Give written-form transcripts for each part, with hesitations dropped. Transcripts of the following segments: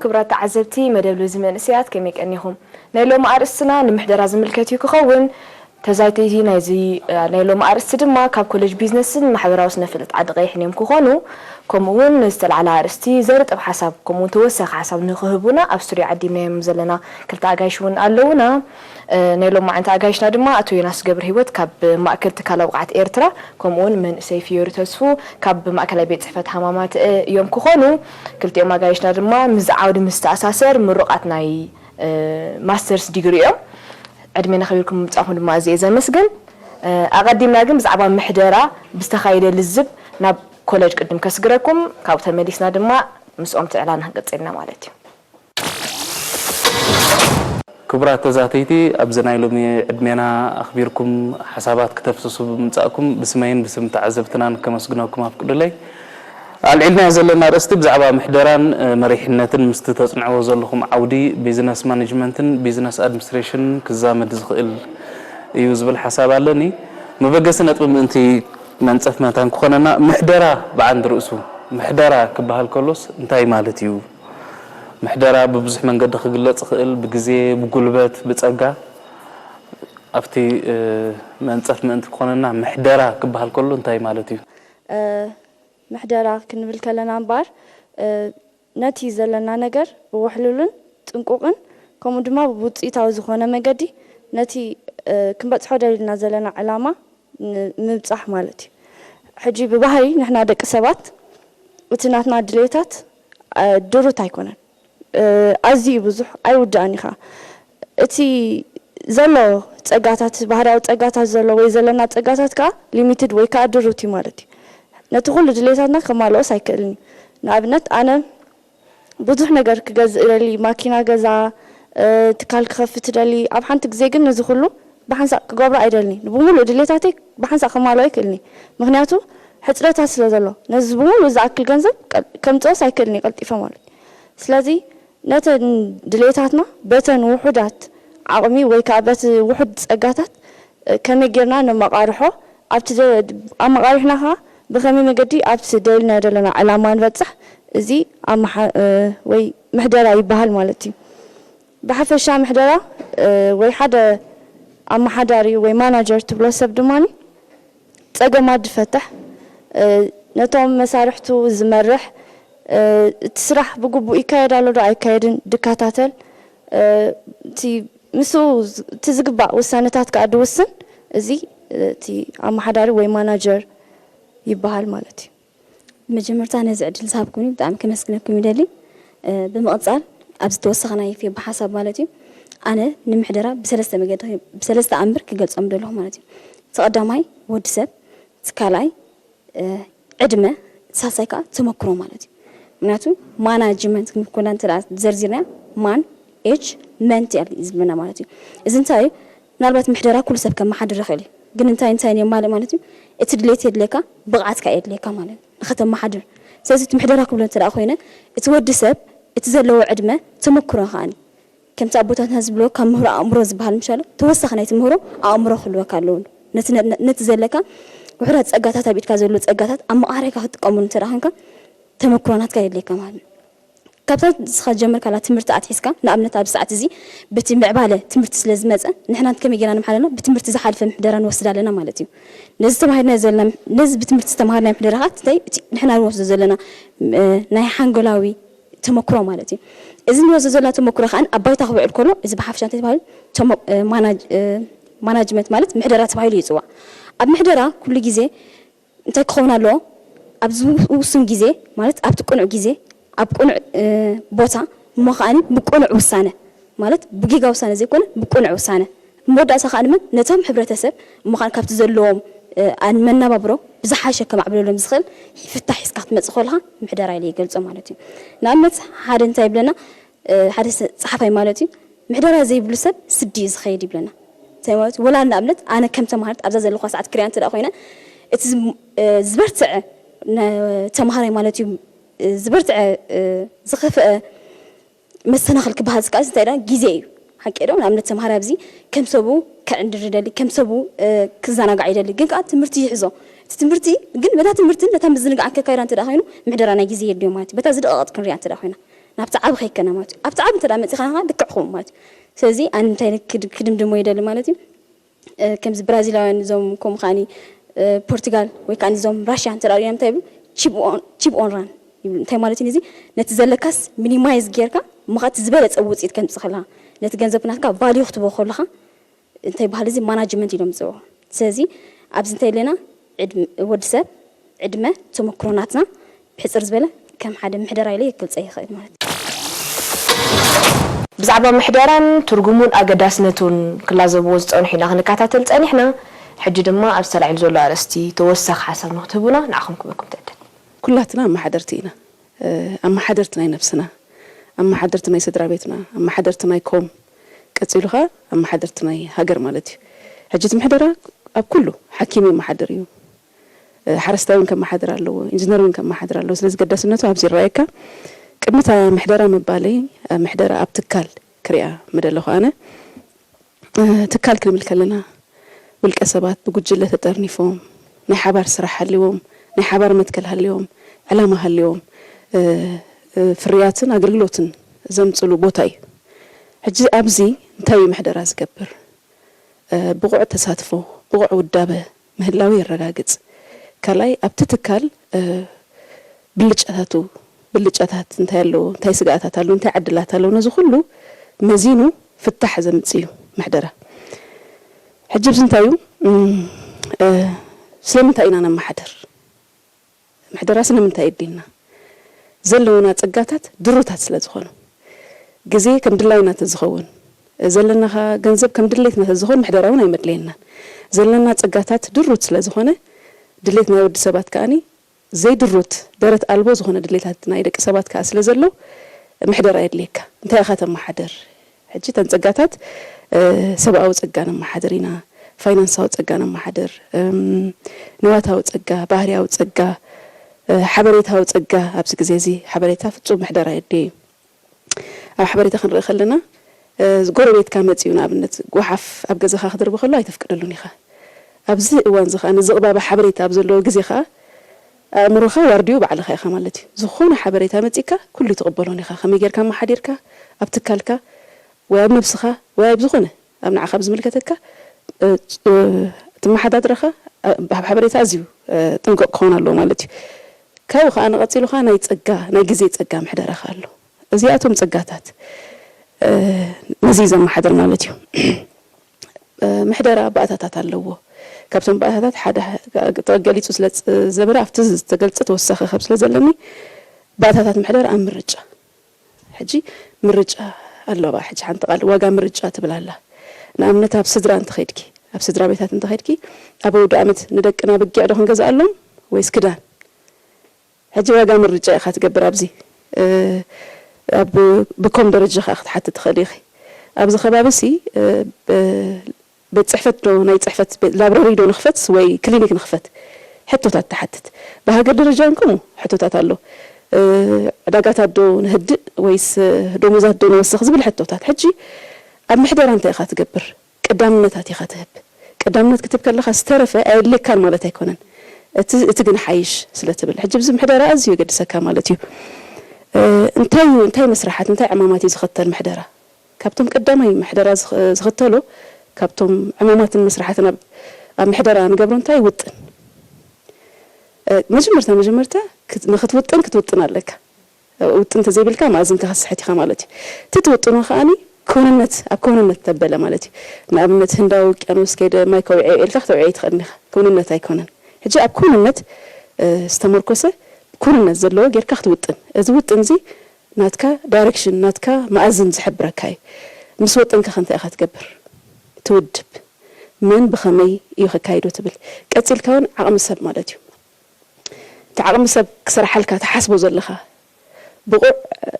كبرات عزبتي مدبل زمن سيات كم يكأنيهم نيلو ما أرسنا نمحدر زملكتي كخون تزايتي نايزي نيلو ما أرسد ما كاب كولج بيزنس محبرة وسنفلت عد غيحنيم كخونو كمون نستل على أرستي زرت أب حساب كمون توسخ حساب نخهبونا أبستري عدي منهم زلنا كلت عجايشون قالونا نيلو ما أنت عجايشنا دما أتوي ناس قبر هيوت كاب ما أكلت كلا وقعت إيرترا كمون من سيفيور تسفو كاب ما أكل بيت حفت حمامات يوم كخونو كلت يوم عجايشنا دما مزعود مستأساسر من رقعتنا ماسترز ديجري عدمنا خبيركم متأخذ ما زي مسجن أقدم لكم زعبان محدرة بستخايل للزب ناب كولج قدم كسجركم كابتن مديسنا دما مسؤوم تعلان هقصينا مالتي كبرات تزاتيتي أبزنا يلومي عدمنا أخبيركم حسابات كتفسسوا بمتأكم بسمين بسم تعزبتنا كمسجناكم أفكر لي العلم زلنا رستي بزعبا محدران مريحنة مستتصنعوا زلهم عودي بيزنس مانجمنتن بيزنس ادمنستريشن كزامد زخيل يوزبل حساب علني ما بقسنا تقوم انتي منصف متان كوننا محدرة بعند رؤسه محدرة كبهال كلوس انتي مالتيو محدرة ببزح من قد خجلت خيل بجزي بقلبات بتصقع افتي منصف من انت كوننا محدرة كبهال كلو انتي مالتيو محدرة كنبل كلنا بار نتي زلنا نجر بوحلولن تنقوقن كم دما ببطء تاوزخونا مجدي نتي كم بتصحى لنا زلنا علامة نبصح مالتي حجي ببهري نحن عندك سبات وتناتنا دليتات دورو تايكونن أزي بزح أيود أنيخا أتي زلوا تجاتات بهراو تجاتات زلوا ويزلنا تجاتات كا limited ويكا دورو تي مالتي نتقول دليتاتنا كمالو سايكلني نابنت أنا بزح نجار كجز إلي ماكينة جزا تكال خفت دلي أب حنتك زيجن نزخلو بحنسا كقبر أيدلني نبغملو دليتاتي بحنسا كمالو يكلني مغنياتو حترات هسلا زلوا نزبملو زاكل جنزب كم تو سايكلني قلت إفهمال سلازي نت دليتاتنا بتن وحدات عقمي ويكابت وحد أجاتات كم يجرنا نمقارحه أبتدي أمقارحناها بخمي مجدي أبتدي لنا علامة نفتح زي وي محدرة يبهال مالتي بحف الشام محدرة وي حدا أما حداري وي مانجر تبلو سبدماني تلقى ما تفتح نتوم مسارحته زمرح تسرح بقبو إكايد على رأي كايدن دكاتاتل تي مسو تزقبع وسانتات قاعد وسن زي تي أما حداري وي مانجر يبهال مالتي مجمرت أنا زعج لسابكوني بدأم كمسكنكم يدلي بمقصال أبز توسخنا في بحسب مالتي أنا نمحدرة بسلسة مجد بسلسة أمبر كجلس أمر لهم مالتي تقدمي ودسب تكالاي عدمة ساسيكا تمكرو مالتي مناتو مانجمنت كنا نتلا زرزيرنا مان إيش منتي اللي إزمنا مالتي إذا أنتي نالبات محدرة كل سب كم حد رخلي قلنا أنتي يوم مالتي اتدليت لك بقعت كايد لك مالن ختم ما حدر سياسة محدرة كلنا ترى أخوينا تود سب تزلوا عدمة تمكرها خاني كم تعبوتات هزبلو كم مهر أمروز بهالمشال توسخنا يتمهرو أمره خلوا كلون نتزلك وحرات أجاتات بيت كازلوا أجاتات أما أعرف هتقومون ترى هنك تمكرانات كايد لك مالن كابتن سخجمر كلا تمرت أتحسكا نأمنت أب ساعة زي بتمع باله تمرت سلزمة نحن كم يجينا محلنا بتمرت زحال في محدرنا وصل لنا مالتي نز تمهرنا زلنا نز بتمرت تمهرنا محدرات تي نحن نوصل زلنا ناي حنقلاوي تمكرو مالتي إذا نوصل زلنا تمكرو خان أبي تخبئ الكلو إذا بحفشان تبهل مانجمنت مالت محدرات بهاي يسوع أب محدرة كل جزء أنت كخونا له أبزو وسن جزء مالت أب تكون جزء أبقون بوتا مخاني بقون عوسانة مالت بجيجا عوسانة زي كونه بقون عوسانة مودة أسخان من نتام حبرة سب مخان كابت زلهم أن منا ببرو بزحاشة كم عبروا لهم زخل يفتح يسقط متخلها محدر عليه قلت مالتي نعمت حدا نتايب لنا حدا صحفي مالتي محدرها زي بلوسب سديز خيدي بلنا تمام ولا نعمت أنا كم تمهرت أبزز اللي خاص عت كريان تلاقينا زبرت تمهري مالتي زبرت زخف مسنا خلك بهذا كاس ترى جزء حكي لهم نعمل تمهرة بزي كم سبوا كعند الرجال كم سبوا كزانا قاعدة اللي جن قاعد تمرتي يحزو تمرتي جن بدها تمرتين لا تمزن قاعد كايران تدخينه محدر أنا جزء اليوم هاتي بتزيد أغط كن ريان تدخينه ናብቲ ዓብ ከይከና ማለት እዩ ኣብቲ ዓብ እንተዳ መፂኻ ልክዕኹም ማለት እዩ ስለዚ ኣነ እንታይ ክድምድሞ ይደሊ ማለት እዩ ከምዚ ብራዚላውያን እዞም ከምኡ ከዓኒ ፖርቱጋል ወይ ከዓ እዞም ራሽያ እንተዳርዮም እንታይ ይብሉ ቺፕ ኦን ራን ይብሉ እንታይ ማለት እዩ እዚ ነቲ ዘለካስ ሚኒማይዝ ጌርካ ምኻት ዝበለፀ ውፅኢት ከምፅእ ከለኻ ነቲ ገንዘብ ናትካ ቫልዩ ክትቦ ከለኻ እንታይ ባህል እዚ ማናጅመንት ኢሎም ዝፅውዑ ስለዚ ኣብዚ እንታይ ኣለና ወዲ ሰብ ዕድመ ተመክሮናትና ብሕፅር ዝበለ ከም ሓደ ምሕደራ ኢለ ይገልፀ ይኽእል ማለት እዩ ብዛዕባ ምሕደራን ትርጉሙን ኣገዳስነቱን ክላዘብዎ ዝፀንሑ ኢና ክንከታተል ፀኒሕና ሕጂ ድማ ኣብ ዝተላዕሉ ዘሎ ኣርእስቲ ተወሳኺ ሓሳብ ንክትህቡና ንዓኹም ክበኩም ትዕድል ኩላትና ኣመሓደርቲ ኢና ኣመሓደርቲ ናይ ነብስና ኣመሓደርቲ ናይ ስድራ ቤትና ኣመሓደርቲ ናይ ኮም ቀፂሉ ኸ ኣመሓደርቲ ናይ ሃገር ማለት እዩ ሕጂ እቲ ምሕደራ ኣብ ኩሉ ሓኪም የመሓድር እዩ ሓረስታይ እውን ከመሓድር ኣለዎ ኢንጂነር እውን ከመሓድር ኣለዎ ስለዚ ገዳስነቱ ኣብዚ ይረአየካ ቅድሚታ ምሕደራ ምባለይ ምሕደራ ኣብ ትካል ክሪኣ ምደለኹ ኣነ ትካል ክንብል ከለና ውልቀ ሰባት ብጉጅለ ተጠርኒፎም ናይ ሓባር ስራሕ ሃልዮም ናይ ሓባር መትከል ሃልዮም ዕላማ ሃልዮም ፍርያትን ኣገልግሎትን ዘምፅሉ ቦታ እዩ ሕጂ ኣብዚ እንታይ ምሕደራ ዝገብር ብቑዕ ተሳትፎ ብቑዕ ውዳበ ምህላዊ የረጋግፅ ካልኣይ ኣብቲ ትካል ብልጫታት እንታይ ኣለዎ እንታይ ስጋኣታት ኣለዎ እንታይ ዓድላት ኣለዎ ነዚ ኩሉ መዚኑ ፍታሕ ዘምፅእ እዩ ምሕደራ ሕጂ ብዚ እንታይ እዩ ስለምንታይ ኢና ነመሓድር ምሕደራ ስለምንታይ የድልና ዘለውና ፀጋታት ድሩታት ስለ ዝኾኑ ግዜ ከም ድላይና ተዝኸውን ዘለና ገንዘብ ከም ድሌትና ተዝኸውን ምሕደራ እውን ኣይመድለየናን ዘለና ፀጋታት ድሩት ስለ ዝኾነ ድሌት ናይ ወዲ ሰባት ከኣኒ ዘይድሩት ደረት ኣልቦ ዝኾነ ድሌታት ናይ ደቂ ሰባት ከዓ ስለ ዘሎ ምሕደራ የድልየካ እንታይ ኢኻ ተመሓድር ሕጂ ተን ፀጋታት ሰብኣዊ ፀጋ ነመሓድር ኢና ፋይናንሳዊ ፀጋ ነመሓድር ንዋታዊ ፀጋ ባህርያዊ ፀጋ ሓበሬታዊ ፀጋ ኣብዚ ግዜ እዚ ሓበሬታ ፍፁም ምሕደራ የድልየ ኣብ ሓበሬታ ክንርኢ ከለና ጎረቤትካ መፅኡ ንኣብነት ጎሓፍ ኣብ ገዛኻ ክድርቢ ከሎ ኣይተፍቅደሉን ኢኻ ኣብዚ እዋን እዚ ከዓ ንዝቕባባ ሓበሬታ ኣብ ዘለዎ ግዜ ከዓ ኣእምሮኻ ዋርድዩ ባዕልኻ ኢኻ ማለት እዩ ዝኾነ ሓበሬታ መፂካ ኩሉ ይትቕበሎን ኢኻ ከመይ ጌርካ መሓዲርካ ኣብ ትካልካ ወይ ኣብ ነብስኻ ወይ ኣብ ዝኾነ ኣብ ንዓኻ ብዝምልከተካ ትመሓዳድረኻ ኣብ ሓበሬታ ኣዝዩ ጥንቁቕ ክኸውን ኣለዎ ማለት እዩ ካብኡ ከዓ ንቐፂሉ ከዓ ናይ ፀጋ ናይ ግዜ ፀጋ ምሕደራኻ ኣሎ እዚኣቶም ፀጋታት ነዚ ዘመሓድር ማለት እዩ ምሕደራ ባእታታት ኣለዎ ካብቶም ባእታታት ሓደ ተገሊጹ ስለ ዘበረ ኣብቲ ዝተገልጸ ተወሳኺ ካብ ስለ ዘለኒ ባእታታት ምሕደራ ኣብ ምርጫ ሕጂ ምርጫ ኣለዋ ሕጂ ሓንቲ ቃል ዋጋ ምርጫ ትብላላ ንኣብነት ኣብ ስድራ እንትኸይድኪ ኣብ ስድራ ቤታት እንትኸይድኪ ኣብ ወዲ ዓመት ንደቅና ብጊዕ ዶ ክንገዝኣሎም ወይስ ክዳን ሕጂ ዋጋ ምርጫ ኢኻ ትገብር ኣብዚ ኣብ ብኮም ደረጃ ኸ ክትሓትት ትኽእል ኢኺ ኣብዚ ከባቢ ሲ ቤት ፅሕፈት ዶ ናይ ፅሕፈት ላብራሪ ዶ ንኽፈት ወይ ክሊኒክ ንኽፈት ሕቶታት ተሓትት ብሃገር ደረጃ እንከሙ ሕቶታት ኣሎ ዕዳጋታት ዶ ንህድእ ወይስ ደሞዛት ዶ ንወስኽ ዝብል ሕቶታት ሕጂ ኣብ ምሕደራ እንታይ ኢኻ ትገብር ቀዳምነታት ኢኻ ትህብ ቀዳምነት ክትብ ከለኻ ዝተረፈ ኣየድልየካን ማለት ኣይኮነን እቲ ግን ሓይሽ ስለ ትብል ሕጂ ብዚ ምሕደራ ኣዝዩ የገድሰካ ማለት እዩ እንታይ መስራሓት እንታይ ዕማማት እዩ ዝኽተል ምሕደራ ካብቶም ቀዳማይ ምሕደራ ዝኽተሎ ካብቶም ዕማማትን መስራሓትን ኣብ ምሕደራ ንገብሮ እንታይ ውጥን መጀመርታ ክትውጥን ኣለካ ውጥን ተዘይብልካ ማእዝንካ ክስሕት ኢኻ ማለት እዩ ትትውጥኖ ከኣኒ كوننت أكوننت تبلا مالتي نعمت هنداو كانوا سكيد ما يكوي إلتخت وعيد خدني كوننت هيكونن هجى أكوننت استمركوسه كوننت زلوا غير كخت وطن إذا وطن زي ناتكا دايركشن ناتكا مأذن زحبرك هاي مسوطن كخنت أخذ كبر تودب من بخمي يخكايدو تبل كتيل كون عقم السب مالتي تعقم السب كسر حالك تحسبه زلخه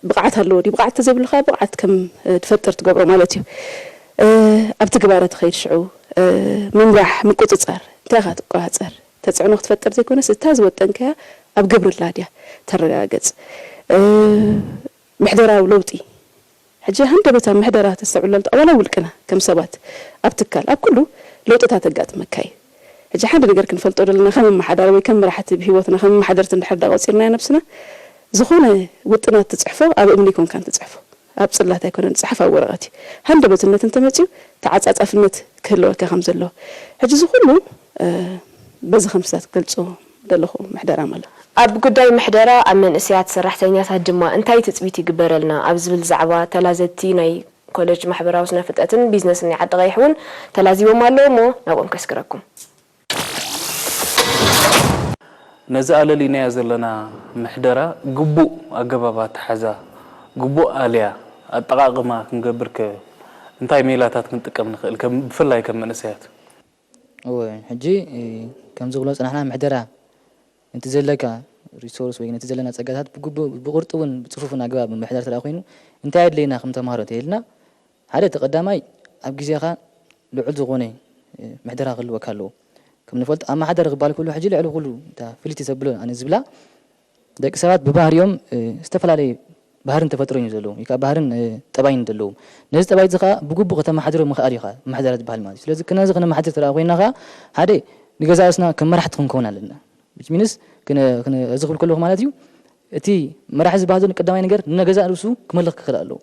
بقعتها اللودي بقعت زي بالخا بقعت كم تفتر تقبر مالتي أبتكبارة تخيل شعو من راح من قطع صار تاخذ قاعد صار تسعنو تفتر تكون ستاز وتنكا أبقبر اللادية ترجعت محضرة ولوتي حجة هندا بتاع محضرة تستعمل أولا ولكنا كم سبات أبتكال أب كله لوتة تاجات مكاي حجة حد نقدر كنفلت أقول لنا خم محضرة وكم راحت بهوتنا خم محضرة نحضر وصيرنا نفسنا ዝኾነ ውጥናት ትጽሕፎ ኣብ እምኒ ኮንካ ትጽሕፎ ኣብ ጽላት ኣይኮነን ጽሕፍ ኣብ ወረቐት ሃንደበትነት እንተመጪው ተዓጻጻፍነት ክህልወካ ከም ዘለዎ ሕጂ ዝኹሉ በዚ ከምስታት ገልጾ ደለኹ ምሕደራ ማለት ኣብ ጉዳይ ምሕደራ ኣብ መንእስያት ሰራሕተኛታት ድማ እንታይ ትጽቢት ይግበረልና ኣብ ዝብል ዛዕባ ተላዘቲ ናይ ኮሌጅ ማሕበራዊ ስነ ፍልጠትን ቢዝነስን ዓዲ ቀይሕ እውን ተላዚቦም ኣለዎ ሞ ናብኦም ከስክረኩም ነዚ ኣለሊናያ ዘለና ምሕደራ ግቡእ ኣገባባት ተሓዛ ግቡእ ኣልያ ኣጠቃቅማ ክንገብር እንታይ ሜላታት ክንጥቀም ንኽእል ብፍላይ ከም መንእስያት ሕጂ ከም ዝብሎ ጽናሕና ምሕደራ እንት ዘለካ ሪሶርስ ወይ ነቲ ዘለና ጸጋታት ብቁርጥውን ብጽፉፍን ኣገባብ ምሕዳር ተራ ኮይኑ እንታይ ኣድለይና ከም ተማሃሮ ተይልና ሓደ ተቀዳማይ ኣብ ግዜኻ ልዑል ዝኾነ ምሕደራ ክህልወካ ኣለዎ ከም ንፈልጥ ኣብ ማሕደር ክባል ኩሉ ሕጂ ልዕሊ ኩሉ እታ ፍልይቲ ዘብሎ ኣነ ዝብላ ደቂ ሰባት ብባህርዮም ዝተፈላለየ ባህርን ተፈጥሮን እዩ ዘለዎም ወይ ከዓ ባህርን ጠባይን ዘለዎም ነዚ ጠባይ እዚ ከዓ ብግቡእ ከተመሓድሮ ምኽኣል ኢኻ ምሕደራ ዝበሃል ማለት እዩ ስለዚ ክነዚ ክነመሓድር ተራ ኮይና ከዓ ሓደ ንገዛእስና ከም መራሕቲ ክንከውን ኣለና which means እዚ ክብል ከለኹ ማለት እዩ እቲ መራሒ ዝበሃል ዘሎ ቀዳማይ ነገር ንገዛእ ርእሱ ክመልኽ ክኽእል ኣለዎ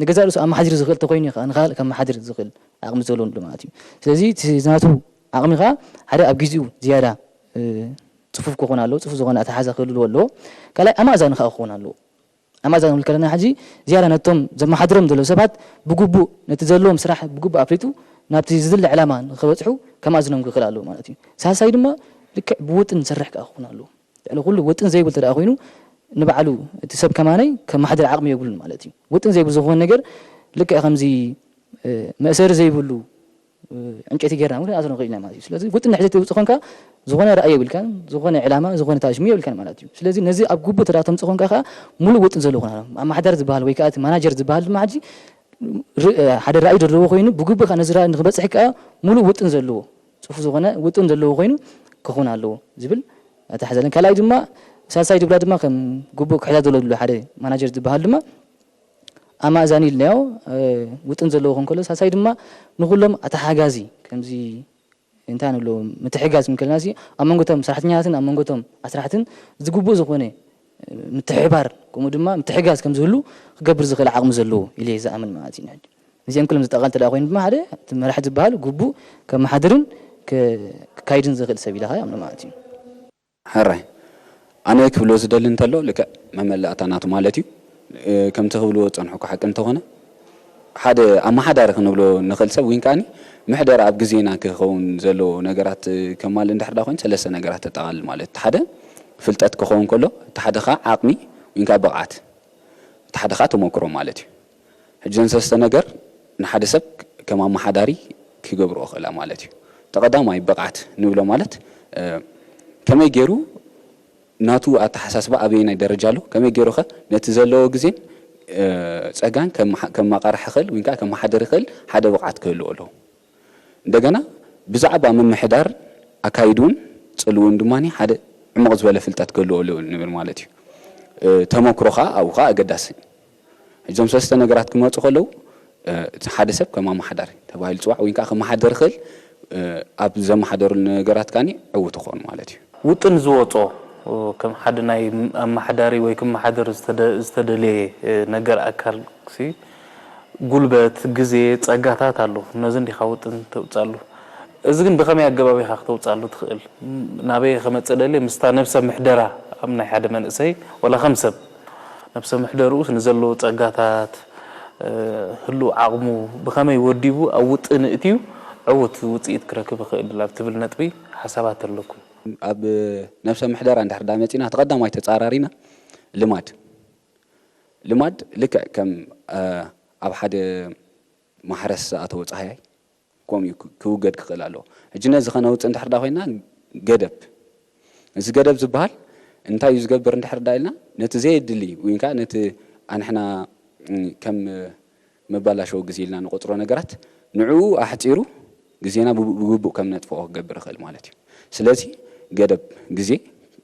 ንገዛእ ርእሱ ኣመሓዲር ዝኽእል ተኮይኑ ከዓ ንኻልእ ከም መሓድር ዝኽእል ዓቕሚ ዘለዎ ማለት እዩ ስለዚ ናቱ ዓቕሚ ከዓ ሓደ ኣብ ግዚኡ ዝያዳ ጽፉፍ ክኾን ኣለዎ ጽፉፍ ዝኾነ ኣተሓዛ ክህልዎ ኣለዎ ካልኣይ ኣማእዛኒ ከዓ ክኾን ኣለዎ ኣማእዛኒ ክብል ከለና ሕጂ ዝያዳ ነቶም ዘመሓድሮም ዘሎ ሰባት ብግቡእ ነቲ ዘለዎም ስራሕ ብግቡእ ኣፍሊጡ ናብቲ ዝድለ ዕላማ ንኽበፅሑ ከማእዝኖም ክኽእል ኣለዎ ማለት እዩ ሳልሳይ ድማ ልክዕ ብውጥን ዝሰርሕ ከዓ ክኾን ኣለዎ ልዕሊ ኩሉ ውጥን ዘይብል ተደኣ ኮይኑ ንባዕሉ እቲ ሰብ ከማነይ ከም ማሕደር ዓቕሚ የብሉን ማለት እዩ ውጥን ዘይብል ዝኾነ ነገር ልክዕ ከምዚ መእሰሪ ዘይብሉ ዕንጨይቲ ጌርና እውን ኣዝሮ ንኽእል ኢና ማለት እዩ ስለዚ ውጥን ሕዚ ተውፅእ ኮንካ ዝኾነ ራእይ የብልካን ዝኾነ ዕላማ ዝኾነ ታሽሚ የብልካን ማለት እዩ ስለዚ ነዚ ኣብ ግቡእ ተደኣ ተምፅእ ኮንካ ከዓ ሙሉእ ውጥን ዘለዎ ኮና ማሕደር ዝበሃል ወይ ከዓ እቲ ማናጀር ዝበሃል ድማ ሕጂ ሓደ ራእይ ዘለዎ ኮይኑ ብግቡእ ከዓ ነዚ ራእይ ንክበፅሕ ከዓ ሙሉእ ውጥን ዘለዎ ጽፉፍ ዝኾነ ውጥን ዘለዎ ኮይኑ ክኾን ኣለዎ ዝብል ኣተሓዛለን ካልኣይ ድማ ሳልሳይ ድብላ ድማ ከም ግቡእ ክሕዛ ዘሎ ድሎ ሓደ ማናጀር ዝበሃል ድማ ኣማእዛኒ ኢልናዮ ውጥን ዘለዎ ኮን ከሎ ሳልሳይ ድማ ንኩሎም ኣተሓጋዚ ከምዚ እንታይ ንብሎ ምትሕጋዝ ምክልና ሲ ኣብ መንጎቶም ሰራሕተኛታትን ኣብ መንጎቶም ኣስራሕትን ዝግቡእ ዝኾነ ምትሕባር ከምኡ ድማ ምትሕጋዝ ከም ዝህሉ ክገብር ዝኽእል ዓቕሚ ዘለዎ ኢለ ዝኣምን ማለት እዩ ሕጂ እዚኦም ኩሎም ዝጠቓል ተደኣ ኮይኑ ድማ ሓደ እቲ መራሒ ዝበሃል ግቡእ ከም መሓድርን ክካይድን ዝኽእል ሰብ ኢልኻ ኣምነ ማለት እዩ ሕራይ ኣነ ክብሎ ዝደሊ እንተሎ ልክዕ መመላእታ ናቱ ማለት እዩ ከምቲ ክብልዎ ፀንሑኩ ሓቂ እንተኾነ ሓደ ኣመሓዳሪ ክንብሎ ንኽእል ሰብ ወይን ከዓኒ ምሕደራ ኣብ ግዜና ክኸውን ዘለዎ ነገራት ከማል እንድሕር ዳ ኮይኑ ሰለስተ ነገራት ተጠቓልል ማለት እቲ ሓደ ፍልጠት ክኸውን ከሎ እቲ ሓደ ከዓ ዓቕሚ ወይን ከዓ ብቕዓት እቲ ሓደ ከዓ ተመክሮ ማለት እዩ ሕጂ ሰለስተ ነገር ንሓደ ሰብ ከም ኣመሓዳሪ ክገብርኦ ክእላ ማለት እዩ ተቐዳማይ ብቕዓት ንብሎ ማለት ከመይ ገይሩ ናቱ ኣተሓሳስባ ኣበየናይ ደረጃ ኣሎ ከመይ ገይሩ ኸ ነቲ ዘለዎ ግዜን ጸጋን ከም ማቃርሕ ክእል ወይ ከዓ ከም ማሕደር ክእል ሓደ ብቕዓት ክህልዎ ኣለዎ እንደገና ብዛዕባ ምምሕዳር ኣካይዱን ጽልውን ድማኒ ሓደ ዕሙቕ ዝበለ ፍልጠት ክህልዎ ኣለዎ ንብል ማለት እዩ ተመክሮ ከዓ ኣብኡ ከዓ ኣገዳሲ እዞም ሰለስተ ነገራት ክመፁ ከለዉ ሓደ ሰብ ከም ኣመሓዳሪ ተባሂሉ ፅዋዕ ወይ ከዓ ከም ማሕደር ክእል ኣብ ዘመሓደሩ ነገራት ካኒ ዕውት ክኾኑ ማለት እዩ ውጥን ዝወጾ ከም ሓደ ናይ ኣመሓዳሪ ወይ ከም ማሕደር ዝተደለየ ነገር ኣካል ሲ ጉልበት ግዜ ጸጋታት ኣሎ ነዚ እንዲኻ ውጥን ተውጻሉ እዚ ግን ብኸመይ ኣገባብ ኢኻ ክትውጻሉ ትኽእል ናበይ ከመፅእ ደልየ ምስታ ነብሰ ምሕደራ ኣብ ናይ ሓደ መንእሰይ ወላ ከም ሰብ ነብሰ ምሕደርኡ ንዘለዎ ጸጋታት ህሉ ዓቕሙ ብኸመይ ወዲቡ ኣብ ውጥን እትዩ ዕውት ውፅኢት ክረክብ ክእል ኣብ ትብል ነጥቢ ሓሳባት ኣለኩም ኣብ ነብሰ ምሕደራ እንድሕር ዳ መፂና ተቐዳማይ ተጻራሪና ልማድ ልክዕ ከም ኣብ ሓደ ማሕረስ ኣተወ ፀሓያይ ከምኡ ክውገድ ክኽእል ኣለዎ ሕጂ ነዚ ኸነውፅእ እንድሕር ዳ ኮይና ገደብ እዚ ገደብ ዝበሃል እንታይ እዩ ዝገብር እንድሕር ዳ ኢልና ነቲ ዘየድሊ ወይ ከዓ ነቲ ኣንሕና ከም መባላሸው ግዜ ኢልና ንቆፅሮ ነገራት ንዕኡ ኣሕፂሩ ግዜና ብግቡእ ከም ነጥፍኦ ክገብር ይኽእል ማለት እዩ ስለዚ ገደብ ግዜ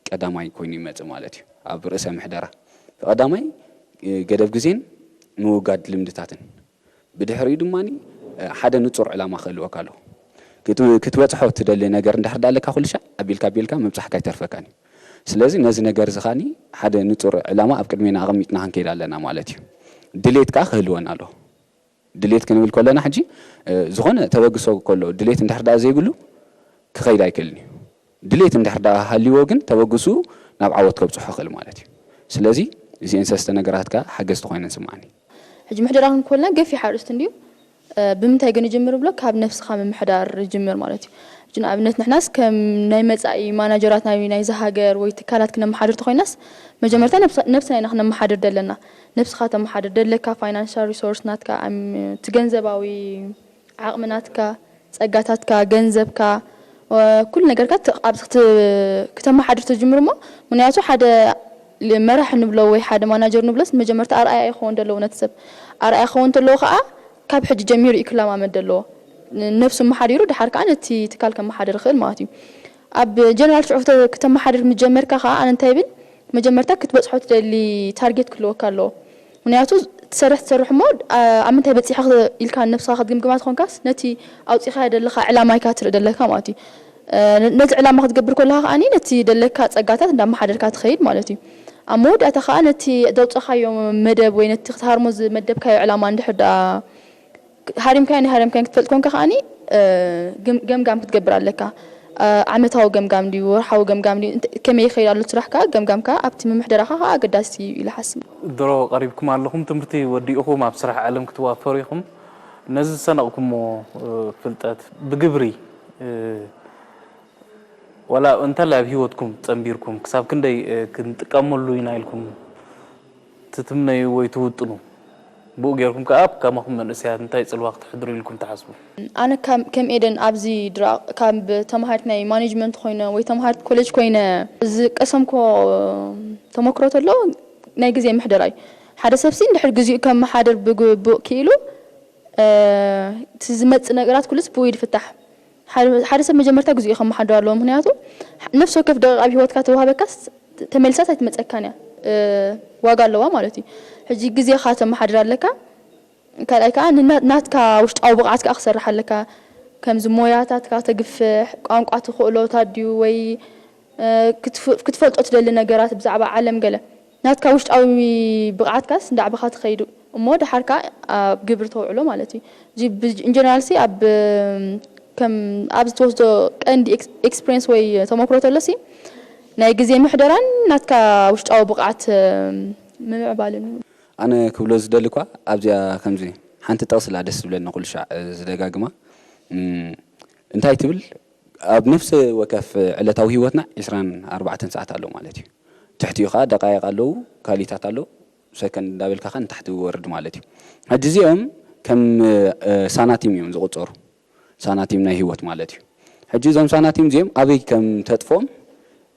ቀዳማይ ኮይኑ ይመፅእ ማለት እዩ ኣብ ርእሰ ምሕደራ ቀዳማይ ገደብ ግዜን ምውጋድ ልምድታትን ብድሕሪኡ ድማኒ ሓደ ንጹር ዕላማ ክህልወካ ኣለዎ ክትበፅሖ ትደሊ ነገር እንድሕር ዳ ኣለካ ኩሉ ሻዕ ኣቢልካ ምብፃሕካ ይተርፈካኒ ስለዚህ ነዚ ነገር ዝኻኒ ሓደ ንጹር ዕላማ ኣብ ቅድሜና ኣቐሚጥና ክንከይድ ኣለና ማለት እዩ ድሌት ከዓ ክህልወና ኣሎ ድሌት ክንብል ከለና ሕጂ ዝኾነ ተበግሶ ከሎ ድሌት እንድሕር ዳኣ ዘይብሉ ክኸይድ ኣይክእልን እዩ ድሌት እንድሕር ዳኣ ሃልይዎ ግን ተበግሱ ናብ ዓወት ከብፅሖ ይኽእል ማለት እዩ ስለዚ እዚአን ሰለስተ ነገራት ከዓ ሓገዝቲ ኮይነን ስማዕኒ ሕጂ ምሕደራ ክንኮልና ገፊሕ ኣርእስቲ እንድዩ ብምንታይ ግን ይጅምር ብሎ ካብ ነፍስኻ ምምሕዳር ይጅምር ማለት እዩ ሕጂ ንኣብነት ንሕናስ ከም ናይ መጻኢ ማናጀራት ናይ ዝሃገር ወይ ትካላት ክነመሓድር ተኮይናስ መጀመርታ ነፍስና ኢና ክነመሓድር ደለና ነፍስኻ ተመሓድር ደለካ ፋይናንሻል ሪሶርስ ናትካ ትገንዘባዊ ዓቕሚ ናትካ ፀጋታትካ ገንዘብካ ኩሉ ነገርካ ኣብዚ ክተመሓድር ተጅምር እሞ ምክንያቱ ሓደ መራሒ ንብሎ ወይ ሓደ ማናጀር ንብሎስ መጀመርታ ኣርኣያ ይኸውን ደለዎ ነቲ ሰብ ኣርኣያ ይኸውን ተለዎ ከዓ ካብ ሕጂ ጀሚሩ እዩ ክለማመድ ደለዎ ነፍሱ መሓዲሩ ድሓር ከዓ ነቲ ትካል ከመሓድር ይኽእል ማለት እዩ ኣብ ጀነራል ሽዑ ክተመሓድር ምጀመርካ ከዓ ኣነ እንታይ ብል መጀመርታ ክትበፅሖ ትደሊ ታርጌት ክህልወካ ኣለዎ ምክንያቱ ትሰርሕ እሞ ኣብ ምንታይ በፂሕካ ኢልካ ነፍስኻ ክትግምግማ ትኾንካስ ነቲ ኣውፂኻ ደለኻ ዕላማይካ ትርኢ ደለካ ማለት እዩ ነቲ ዕላማ ክትገብር ከለካ ከዓኒ ነቲ ደለካ ፀጋታት እንዳመሓደርካ ትኸይድ ማለት እዩ ኣብ መወዳእታ ከዓ ነቲ ደውፅኻዮ መደብ ወይ ነቲ ክትሃርሞ ዝመደብካዮ ዕላማ እንድሕር ዳ ሃሪምካዮን ክትፈልጥ ኮንካ ከዓኒ ገምጋም ክትገብር ኣለካ ዓመታዊ ገምጋም ድዩ ወርሓዊ ገምጋም ድዩ ከመይ ይኸይድ ኣሎ ስራሕካ ገምጋምካ ኣብቲ ምምሕደራኻ ከዓ ኣገዳሲ እዩ ኢለ ሓስብ ድሮ ቀሪብኩም ኣለኹም ትምህርቲ ወዲእኹም ኣብ ስራሕ ዓለም ክትዋፈሩ ኢኹም ነዚ ዝሰነቕኩሞ ፍልጠት ብግብሪ ወላ እንተላ ኣብ ሂወትኩም ፀንቢርኩም ክሳብ ክንደይ ክንጥቀመሉ ኢና ኢልኩም ትትምነዩ ወይ ትውጥኑ ብኡ ጌርኩም ከዓ ከማኹም መንእስያት እንታይ ፅልዋ ክትሕድሩ ኢልኩም ተሓስቡ ኣነ ከም ኤደን ኣብዚ ድራቕ ካብ ተምሃርት ናይ ማኔጅመንት ኮይነ ወይ ተምሃርት ኮሌጅ ኮይነ ዝቀሰምኮ ተመክሮ ተሎ ናይ ግዜ ምሕደራ እዩ ሓደ ሰብሲ እንድሕር ግዚኡ ከም መሓደር ብግቡእ ክኢሉ ዝመፅእ ነገራት ኩሉስ ብኡ ይፍታሕ ሓደ ሰብ መጀመርታ ግዚኡ ከም መሓደር ኣለዎ ምክንያቱ ነፍሲ ወከፍ ደቂቕ ኣብ ሂወትካ ተዋሃበካስ ተመልሳት ኣይትመፀካን እያ ዋጋ ኣለዋ ማለት እዩ ሕጂ ግዜኻ ተመሓድር ኣለካ ካልኣይ ከዓ ናትካ ውሽጣዊ ብቕዓትካ ክሰርሕ ኣለካ ከምዚ ሞያታትካ ተግፍሕ ቋንቋ ትኽእሎታት ድዩ ወይ ክትፈልጦ ትደሊ ነገራት ብዛዕባ ዓለም ገለ ናትካ ውሽጣዊ ብቕዓትካስ እንዳዕበኻ ትኸይዱ እሞ ድሓርካ ኣብ ግብሪ ተውዕሎ ማለት እዩ እዚ ኢንጀነራልሲ ከም ኣብ ዝተወስዶ ቀንዲ ኤክስፒሪየንስ ወይ ተመክሮ ተሎሲ ናይ ግዜ ምሕደራን ናትካ ውሽጣዊ ብቕዓት ምምዕባልን ኣነ ክብሎ ዝደሊ እኳ ኣብዚኣ ከምዚ ሓንቲ ጠቕስላ ደስ ዝብለኒ ኩሉ ሻዕ ዝደጋግማ እንታይ ትብል ኣብ ነፍሲ ወከፍ ዕለታዊ ሂወትና 24 ሰዓት ኣሎ ማለት እዩ ትሕቲኡ ከዓ ደቃይቕ ኣለዉ ካሊታት ኣለዉ ሰከንድ እንዳበልካ ከዓ ንታሕቲ ወርድ ማለት እዩ ሕጂ እዚኦም ከም ሳናቲም እዮም ዝቁፀሩ ሳናቲም ናይ ሂወት ማለት እዩ ሕጂ እዞም ሳናቲም እዚኦም ኣበይ ከም ተጥፎም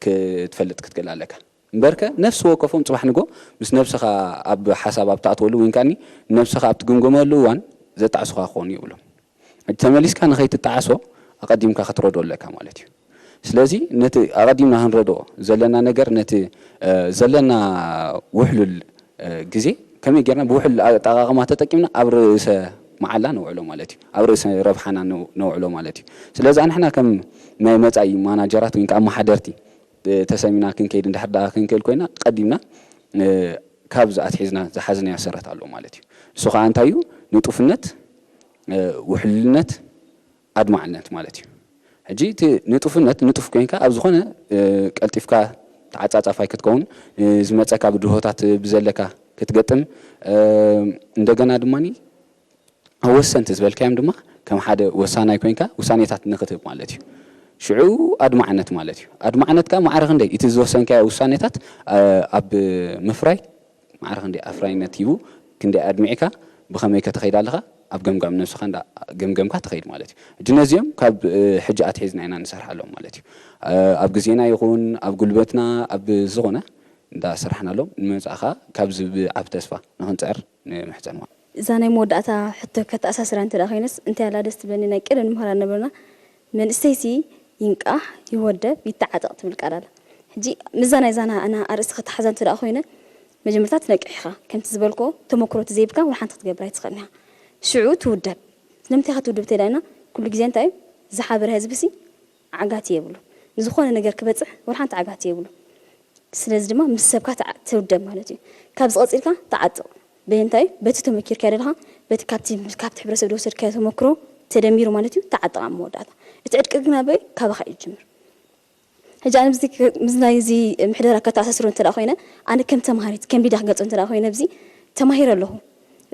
ክትፈልጥ ክትክእል ኣለካ እምበርከ ነፍሲ ወከፎም ፅባሕ ንጎ ምስ ነፍስኻ ኣብ ሓሳብ ኣብ ተኣትወሉ ወይንካኒ ነፍስኻ ኣብ ትግምገመሉ እዋን ዘጣዕሱኻ ክኾኑ ይብሎም ተመሊስካ ንኸይትጣዓሶ ኣቐዲምካ ክትረድኦ ኣለካ ማለት እዩ ስለዚ ነቲ ኣቐዲምና ክንረድኦ ዘለና ነገር ነቲ ዘለና ውሕሉል ግዜ ከመይ ጌርና ብውሕሉል ኣጠቓቕማ ተጠቂምና ኣብ ርእሰ መዓላ ነውዕሎ ማለት እዩ ኣብ ርእሰ ረብሓና ነውዕሎ ማለት እዩ ስለዚ ኣንሕና ከም ናይ መጻኢ ማናጀራት ወይንካ ኣመሓደርቲ ተሰሚና ክንከይድ እንድሕር ዳኣ ክንክእል ኮይና ቀዲምና ካብዚ ኣትሒዝና ዝሓዝናዮ ሰረት ኣሎ ማለት እዩ እሱ ከዓ እንታይ እዩ ንጡፍነት ውሕልልነት ኣድማዕነት ማለት እዩ ሕጂ እቲ ንጡፍነት ንጡፍ ኮይንካ ኣብ ዝኾነ ቀልጢፍካ ተዓፃፃፋይ ክትከውን ዝመፀካ ብድሆታት ብዘለካ ክትገጥም እንደገና ድማኒ ኣብ ወሰንቲ ዝበልካዮም ድማ ከም ሓደ ወሳናይ ኮይንካ ውሳኔታት ንክትህብ ማለት እዩ ሽዑ ኣድማዕነት ማለት እዩ ኣድማዕነት ከዓ ማዕረ ክንደይ እቲ ዝወሰንካዮ ውሳኔታት ኣብ ምፍራይ ማዕረ ክንደይ ኣፍራይነት ሂቡ ክንደይ ኣድሚዕካ ብኸመይ ከተኸይድ ኣለኻ ኣብ ገምጋም ነፍስኻ ገምገምካ ትኸይድ ማለት እዩ ሕጂ ነዚኦም ካብ ሕጂ ኣትሒዝና ኢና ንሰርሕ ኣለዎም ማለት እዩ ኣብ ግዜና ይኹን ኣብ ጉልበትና ኣብ ዝኾነ እንዳሰርሕናሎም ንመጻእኻ ካብዚ ብዓብ ተስፋ ንክንፅዕር ንምሕፀን እዛ ናይ መወዳእታ ሕቶ ከተኣሳስራ እንተ ደኣ ኮይነስ እንታይ ኣላ ደስ ትብለኒ ናይ ቀደም ንምሃር ነበርና መንእሰይሲ ይንቃሕ ይወደብ ይተዓጠቕ ትብል ቃል ኣላ ሕጂ ምዛ ናይ ዛና ኣና ኣርእስቲ ከተሓዛ እንተ ደኣ ኮይነ መጀመርታ ትነቅሕኻ ከምቲ ዝበልኮ ተመክሮ ዘይብካ ወላ ሓንቲ ክትገብር ኣይትኽእልኒ ኢኻ ሽዑ ትውደብ ስለምንታይ ኢኻ ትውደብ ተይዳና ኩሉ ግዜ እንታይ ዝሓበረ ህዝቢ ሲ ዓጋት የብሉ ንዝኾነ ነገር ክበፅሕ ወላ ሓንቲ ዓጋት የብሉ ስለዚህ ድማ ምስ ሰብካ ትውደብ ማለት እዩ ካብ ዝቐፂልካ ተዓጥቕ በእንታይ በቲ ተመኪርካ ደለኻ በቲ ካብቲ ሕብረተሰብ ዝወሰድካ ተመክሮ ተደሚሩ ማለት እዩ ተዓጥቕ ኣብ መወዳእታ እቲ ዕድቂ ግን ኣበይ ካብኻ እዩ ዝጅምር ሕጂ ኣነ ምስ ናይዚ ምሕደራ ከተኣሳስሮ እንተደኣ ኮይነ ኣነ ከም ተምሃሪት ከም ሊዳ ክገልፆ እንተደኣ ኮይነ ብዚ ተማሂረ ኣለኹ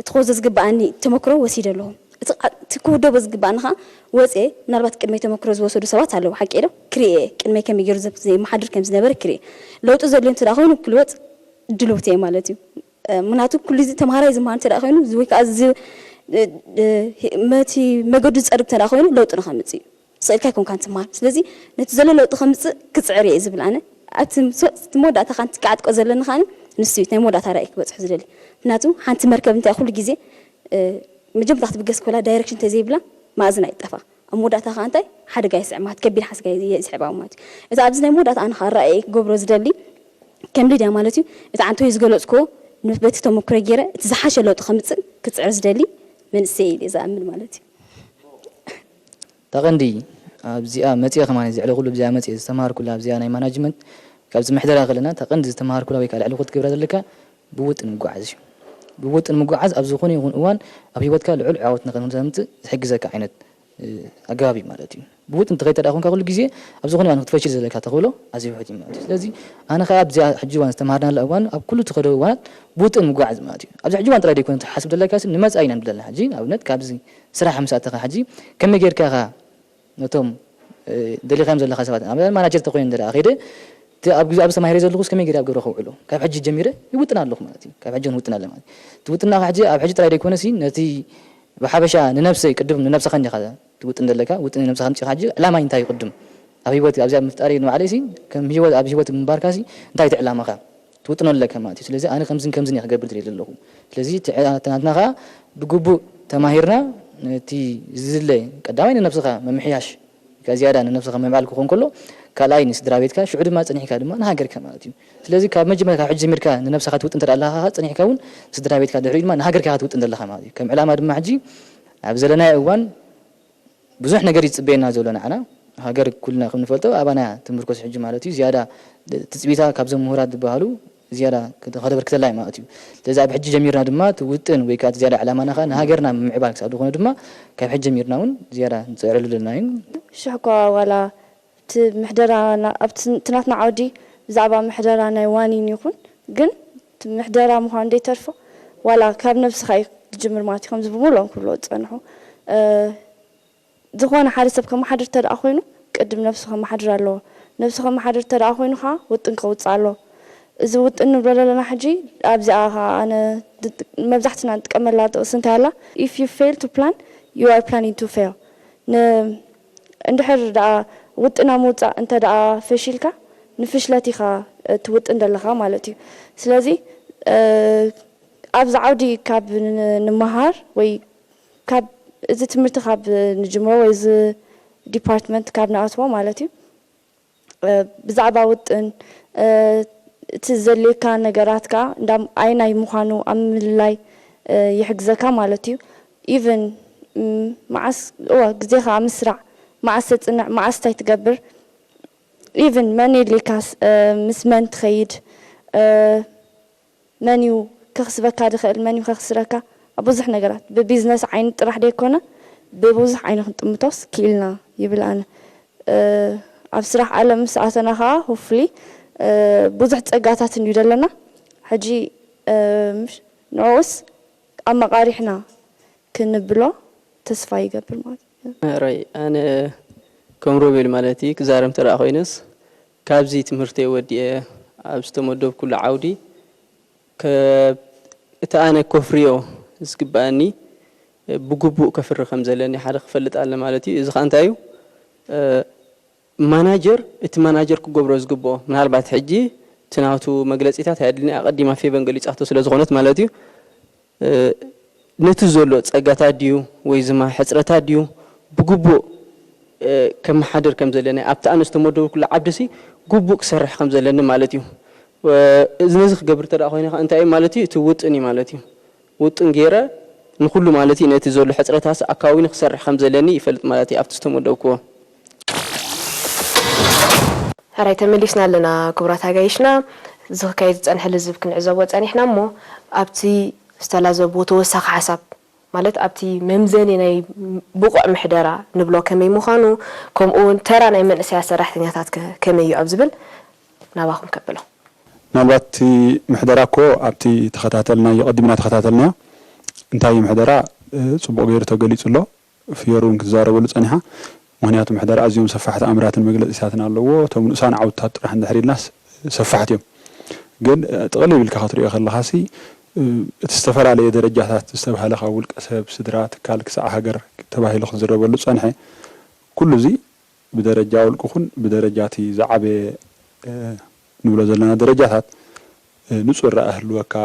እቲ ክወዘ ዝግባኣኒ ተመክሮ ወሲደ ኣለኹ እቲ ክውደቦ ዝግባኣኒ ከዓ ወፅአ ምናልባት ቅድመይ ተመክሮ ዝወሰዱ ሰባት ኣለዉ ሓቂ ዶ ክሪኤ ቅድመይ ከመይ ገይሩ ዘይመሓድር ከም ዝነበረ ክሪኤ ለውጢ ዘድልዮ እንተደኣ ኮይኑ ክልወጥ ድልውቲ እየ ማለት እዩ ምክንያቱ ኩሉ ዚ ተምሃራይ ዝመሃር እንተደኣ ኮይኑ ወይ ከዓ መቲ መገዱ ዝፀርግ እንተደኣ ኮይኑ ለውጢ ንኸምፅእ እዩ ስእልካ ይኮንካ እንትመሃር ስለዚ ነቲ ዘሎ ለውጢ ከምፅእ ክፅዕር እየ ዝብል ኣነ ኣብቲ መወዳእታ ካንቲ ክዓጥቆ ዘለኒ ከዓ ንሱ እዩ ናይ መወዳእታ ራእይ ክበፅሑ ዝደሊ ምክንያቱ ሓንቲ መርከብ እንታይ ኩሉ ግዜ መጀመርታ ክትብገስ ከላ ዳይሬክሽን ተዘይብላ ማእዝና ይጠፋ ኣብ መወዳእታ ከዓ እንታይ ሓደጋ ይስዕማት ከቢድ ሓስጋ ይስዕባ ማለት እዩ እዚ ኣብዚ ናይ መወዳእታ ኣነ ከዓ ራእይ ክገብሮ ዝደሊ ከም ሊድያ ማለት እዩ እቲ ዓንተ ዝገለፅክዎ በቲ ተመክሮ ገይረ እቲ ዝሓሸ ለውጢ ከምፅእ ክፅዕር ዝደሊ መንእሰይ እየ ዝኣምን ማለት እዩ ተቐንዲ ኣብዚኣ መፅአ ከማኒ ዝዕለ ኩሉ ብዚኣ መፅአ ዝተምሃር ኩላ ኣብዚኣ ናይ ማናጅመንት ካብዚ ምሕደራ ከለና ተቐንዲ ዝተምሃር ኩላ ወይ ከዓ ልዕሊ ክትገብራ ዘለካ ብውጥን ምጓዓዝ እዩ ብውጥን ምጓዓዝ ኣብ ዝኾነ ይኹን እዋን ኣብ ሂወትካ ልዑል ዓወት ንኸምፅእ ዝሕግዘካ ዓይነት ኣገባብ እዩ ማለት እዩ ብውጥን ተኸይተዳ ኮንካ ኩሉ ግዜ ኣብ ዝኾነ እዋን ክትፈሽል ዘለካ ተኽእሎ ኣዝዩ ውሕድ እዩ ማለት እዩ ስለዚ ኣነ ከዓ ኣብዚኣ ሕጂ እዋን ዝተምሃርናላ እዋን ኣብ ኩሉ ትኸዶ እዋናት ብውጥን ምጓዓዝ ማለት እዩ ኣብዚ ሕጂ እዋን ጥራይ ደይኮነ ትሓስብ ዘለካ ንመፃኢ ኢና ንብለና ሕጂ ኣብነት ካብዚ ስራሕ ምሳእተኻ ሕጂ ከመይ ጌርካ ኻ ነቶም ደሊኻዮም ዘለካ ሰባት ኣብ ማናጀር ተኮይኑ እንተደኣ ከይደ ኣብ ተማሂረ ዘለኹስ ከመይ ጌር ኣብ ግብረ ከውዕሎ ካብ ሕጂ ጀሚረ ይውጥን ኣለኹ ማለት እዩ ካብ ሕጂ ንውጥን ኣለ ማለት ትውጥና ሕጂ ኣብ ሕጂ ጥራይ ደይኮነሲ ነቲ ብሓበሻ ንነፍሰይ ቅድም ንነፍስኻ እንዲኻ ትውጥን ዘለካ ውጥን ንነፍስኻ እንዲኻ ሕጂ ዕላማይ እንታይ ይቅድም ኣብ ሂወት ኣብዚኣ ምፍጣሪ ንባዕለይሲ ከም ሂወት ኣብ ሂወት ምንባርካሲ እንታይ እቲ ዕላማኻ ትውጥኖ ኣለካ ማለት እዩ ስለዚ ኣነ ከምዝን ከምዝን እየ ክገብር ትሪኢ ዘለኹ ስለዚ ትናትና ከዓ ብግቡእ ተማሂርና ነቲ ዝድለ ቀዳማይ ንነፍስኻ መምሕያሽ ዝያዳ ንነፍስኻ መምዓል ክኾን ከሎ ካልኣይ ንስድራ ቤትካ ሽዑ ድማ ፀኒሕካ ድማ ንሃገርካ ማለት እዩ ስለዚ ካብ መጀመርያ ካብ ሕጂ ጀሚርካ ንነፍስኻ ትውጥን እንተደኣ ኣለኻ ፀኒሕካ እውን ስድራ ቤትካ ድሕሪኡ ድማ ንሃገርካ ትውጥን ዘለኻ ማለት እዩ ከም ዕላማ ድማ ሕጂ ኣብ ዘለናዮ እዋን ብዙሕ ነገር ይፅበየና ዘሎ ንዓና ሃገር ኩልና ከም ንፈልጦ ኣባና ትምርኮስ ሕጂ ማለት እዩ ዝያዳ ትፅቢታ ካብዞም ምሁራት ዝበሃሉ ዝያዳ ከተበርክተላ ማለት እዩ ስለዚ ኣብ ሕጂ ጀሚርና ድማ ትውጥን ወይ ከዓ ዝያዳ ዕላማና ኸ ንሃገርና ምዕባል ክሳብ ዝኾነ ድማ ካብ ሕጂ ጀሚርና እውን ዝያዳ ንፅዕረሉ ዘለና እዩ ሽሕ እኳ ዋላ እቲ ምሕደራ ኣብቲ ትናትና ዓውዲ ብዛዕባ ምሕደራ ናይ ዋኒን ይኹን ግን እቲ ምሕደራ ምዃኑ እንደይተርፎ ዋላ ካብ ነፍስኻ ክጅምር ማለት እዩ ከምዚ ብምሎም ክብሎ ዝፀንሑ ዝኾነ ሓደ ሰብ ከመሓድር ተደኣ ኮይኑ ቅድም ነፍሱ ከመሓድር ኣለዎ ነፍሱ ከመሓድር ተደኣ ኮይኑ ከዓ ውጥን ከውፅእ ኣለዎ እዚ ውጥን ንብሎ ዘለና ሕጂ ኣብዚኣ ኣነ መብዛሕትና ንጥቀመላ ጥቕሲ እንታይ ኣላ if you fail to plan you are planning to fail እንድሕር ደኣ ውጥና ምውፃእ እንተ ደኣ ፈሺልካ ንፍሽለት ኢኻ ትውጥን ዘለኻ ማለት እዩ ስለዚ ኣብዚ ዓውዲ ካብ ንምሃር ወይ ካብ እዚ ትምህርቲ ካብ ንጅምሮ ወይ እዚ ዲፓርትመንት ካብ ንኣትዎ ማለት እዩ ብዛዕባ ውጥን እቲ ዘድልየካ ነገራት ከዓ ኣይናይ ምዃኑ ኣብ ምልላይ ይሕግዘካ ማለት እዩ ኢቨን መዓስ ግዜኻ ምስራዕ መዓስ ተፅንዕ መዓስ እንታይ ትገብር ኢቨን መን የድልየካስ ምስ መን ትኸይድ መን እዩ ከኽስበካ ድኽእል መን እዩ ከኽስረካ ኣብ ብዙሕ ነገራት ብቢዝነስ ዓይኒ ጥራሕ ደይኮነ ብብዙሕ ዓይኒ ክንጥምቶስ ክኢልና ይብል ኣነ ኣብ ስራሕ ዓለም ምስ ኣተና ከዓ ሆፍሊ ብዙሕ ፀጋታት እንዩ ዘለና ሕጂ ንዑስ ኣብ መቃሪሕና ክንብሎ ተስፋ ይገብር ማለት እዩ ራይ ኣነ ከም ሮቤል ማለት እዩ ክዛረብ ተረኣ ኮይነስ ካብዚ ትምህርቲ ወዲአ ኣብ ዝተመደብ ኩሉ ዓውዲ እቲ ኣነ ኮፍርዮ ዝግባአኒ ብግቡእ ከፍሪ ከም ዘለኒ ሓደ ክፈልጥ ኣለ ማለት እዩ እዚ ከዓ እንታይ እዩ ማናጀር እቲ ማናጀር ክገብሮ ዝግብኦ ምናልባት ሕጂ ትናቱ መግለፂታት ኣድልኒ ኣቀዲማ ፌቨን ገሊፃቶ ስለ ዝኾነት ማለት እዩ ነቲ ዘሎ ፀጋታት ድዩ ወይ ዝማ ሕፅረታት ድዩ ብግቡእ ከመሓድር ከም ዘለኒ ኣብቲ ኣነ ዝተመደቡ ኩሉ ዓብደሲ ግቡእ ክሰርሕ ከም ዘለኒ ማለት እዩ እዚ ነዚ ክገብር ተደኣ ኮይነ እንታይ እዩ ማለት እዩ እቲ ውጥን እዩ ማለት እዩ ውጥን ገይረ ንኩሉ ማለት እዩ ነቲ ዘሎ ሕፅረታት ኣካባቢ ክሰርሕ ከም ዘለኒ ይፈልጥ ማለት እዩ ኣብቲ ዝተመደብክዎ هراي تمليسنا لنا كبرات هاجيشنا زخكايد تصنح لزب كنعزب وصانيحنا مو ابتي استلازب وتوسخ حسب ማለት ኣብቲ መምዘኒ ናይ ብቑዕ ምሕደራ ንብሎ ከመይ ምዃኑ ከምኡውን ተራ ናይ መንእሰያት ሰራሕተኛታት ከመይ እዩ ኣብ ዝብል ናባኹም ከብሎ ምናልባት ምሕደራ እኮ ኣብቲ ተኸታተልናዮ ቀዲምና ተኸታተልናዮ እንታይ ምሕደራ ፅቡቅ ገይሩ ተገሊጹ ኣሎ ፍየሩን ክዛረበሉ ፀኒሓ ምክንያቱ ምሕደራ ኣዝዮም ሰፋሕቲ ኣምራትን መግለፂታትን ኣለዎ እቶም ንኡሳን ዓውድታት ጥራሕ እንድሕሪልናስ ሰፋሕቲ እዮም ግን ጥቕልል ኢልካ ክትሪኦ ከለኻሲ እቲ ዝተፈላለየ ደረጃታት ዝተባሃለ ካብ ውልቀ ሰብ ስድራ ትካል ክሳዕ ሃገር ተባሂሉ ክዝረበሉ ፀንሐ ኩሉ እዚ ብደረጃ ውልቅኹን ብደረጃቲ ዝዓበየ ንብሎ ዘለና ደረጃታት ንጹር ራእይ ህልወካ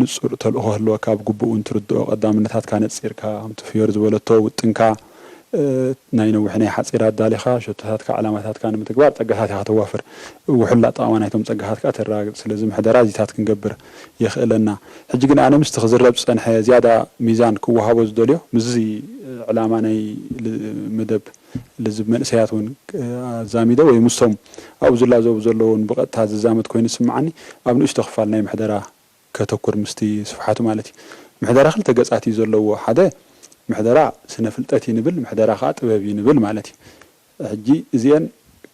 ንጹር ተልእኾ ህልወካ ብግቡእ እንትርድኦ ቀዳምነታትካ ነፂርካ ከምቲ ፍዮር ዝበለቶ ውጥንካ ናይ ነዊሕ ናይ ሓፂር ኣዳሊኻ ሸቶታትካ ዓላማታትካ ንምትግባር ፀጋታት ኢኻ ተዋፍር ውሕላ ጠቕማ ናይቶም ፀጋታትካ ተራግፅ ስለዚ ምሕደራ እዚታት ክንገብር የኽእለና ሕጂ ግን ኣነ ምስቲ ክዝረብ ፀንሐ ዝያዳ ሚዛን ክወሃቦ ዝደልዮ ምዚ ዕላማ ናይ መደብ ልዝብ መንእሰያት እውን ኣዛሚደ ወይ ምስቶም ኣብኡ ዝላዘቡ ዘለውን ብቐጥታ ዝዛመት ኮይኑ ዝስምዓኒ ኣብ ንእሽቶ ክፋል ናይ ምሕደራ ከተኩር ምስቲ ስፍሓቱ ማለት እዩ ምሕደራ ክልተ ገጻት እዩ ዘለዎ ሓደ ምሕደራ ስነ ፍልጠት ይንብል ምሕደራ ከዓ ጥበብ ይንብል ማለት እዩ ሕጂ እዚአን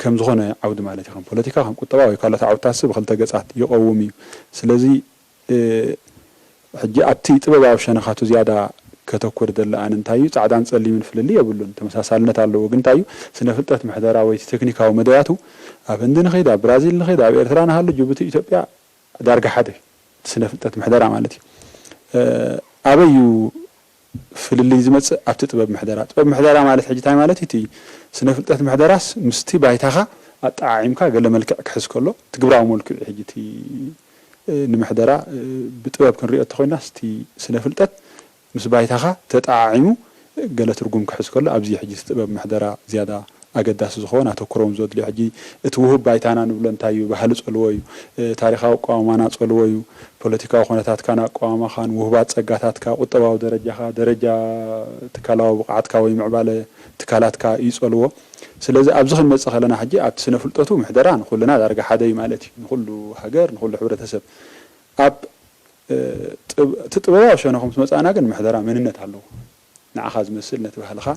ከም ዝኾነ ዓውዲ ማለት እዩ ከም ፖለቲካ ከም ቁጠባ ወይ ካልኦት ዓውድታት ብክልተ ገጻት ይቀውም እዩ ስለዚ ሕጂ ኣብቲ ጥበባዊ ሸነኻቱ ዝያዳ ከተኩር ዘለኣን እንታይ እዩ ጻዕዳን ጸሊምን ፍልሊ የብሉን ተመሳሳልነት ኣለዎ ግን እንታይ እዩ ስነ ፍልጠት ምሕደራ ወይ ቴክኒካዊ መድያቱ ኣብ ህንዲ ንኸይድ ኣብ ብራዚል ንኸይድ ኣብ ኤርትራ ንሃሉ ጅቡቲ ኢትዮጵያ ዳርጋ ሓደ ስነ ፍልጠት ምሕደራ ማለት እዩ ኣበዩ ፍልልይ ዝመጽእ ኣብቲ ጥበብ ምሕደራ ማለት ሕጂ እንታይ ማለት እቲ ስነ ፍልጠት ምሕደራስ ምስቲ ባይታኻ ኣጣዓዒምካ ገለ መልክዕ ክሕዝ ከሎ ትግብራዊ መልክዕ ሕጂ እቲ ንምሕደራ ብጥበብ ክንሪኦ ተኾይናስ እቲ ስነ ፍልጠት ምስ ባይታኻ ተጣዓዒሙ ገለ ትርጉም ክሕዝ ከሎ ኣብዚ ሕጂ ጥበብ ምሕደራ ዝያዳ ኣገዳሲ ዝኾነ ኣተኩሮም ዘድልዮ ሕጂ እቲ ውህብ ባይታና ንብሎ እንታይ እዩ ባህሊ ጸልዎ እዩ ታሪኻዊ ኣቋማና ጸልዎ እዩ ፖለቲካዊ ኩነታትካን ኣቋማኻን ውህባት ፀጋታትካ ቁጠባዊ ደረጃኻ ደረጃ ትካላዊ ብቕዓትካ ወይ ምዕባለ ትካላትካ ይጸልዎ ስለዚ ኣብዚ ክንመጽእ ከለና ሕጂ ኣብቲ ስነ ፍልጠቱ ምሕደራ ንኹልና ዳርጋ ሓደ እዩ ማለት እዩ ንኹሉ ሃገር ንኹሉ ሕብረተሰብ ኣብ እቲ ጥበባዊ ሸነኹም ትመጻእና ግን ምሕደራ መንነት ኣለዎ ንዓኻ ዝመስል ነቲ ባህልኻ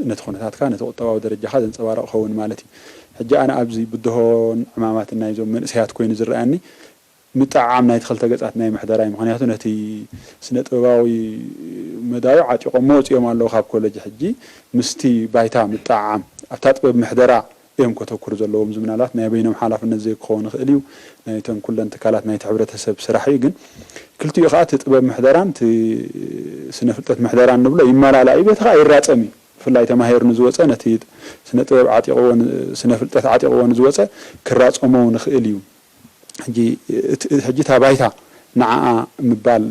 ነቲ ኩነታትካ ነቲ ቁጠባዊ ደረጃኻ ዘንፀባርቕ ክኸውን ማለት እዩ ሕጂ ኣነ ኣብዚ ብድሆን ዕማማትን ናይዞም መንእሰያት ኮይኑ ዝረአኒ ምጣዓም ናይቲ ክልተ ገጻት ናይ ምሕደራ እዩ ምክንያቱ ነቲ ስነ ጥበባዊ መዳዩ ዓጢቖም መወፂኦም ኣለዉ ካብ ኮሌጅ ሕጂ ምስቲ ባይታ ምጣዓም ኣብታ ጥበብ ምሕደራ እዮም ከተኩር ዘለዎም ምናልባት ናይ በይኖም ሓላፍነት ዘይክኸውን ይኽእል እዩ ናይቶም ኩለን ትካላት ናይቲ ሕብረተሰብ ስራሕ እዩ ግን ክልቲኡ ከዓ እቲ ጥበብ ምሕደራን እቲ ስነ ፍልጠት ምሕደራን ንብሎ ይመላላእ ቤትኻ ይራፀም እዩ ብፍላይ ተማሂሩ ንዝወፀ ነቲ ስነ ጥበብ ዓጢቕዎን ስነ ፍልጠት ዓጢቕዎን ዝወፀ ክራፀሞ ንኽእል እዩ ሕጂ እታ ባይታ ንዓኣ ምባል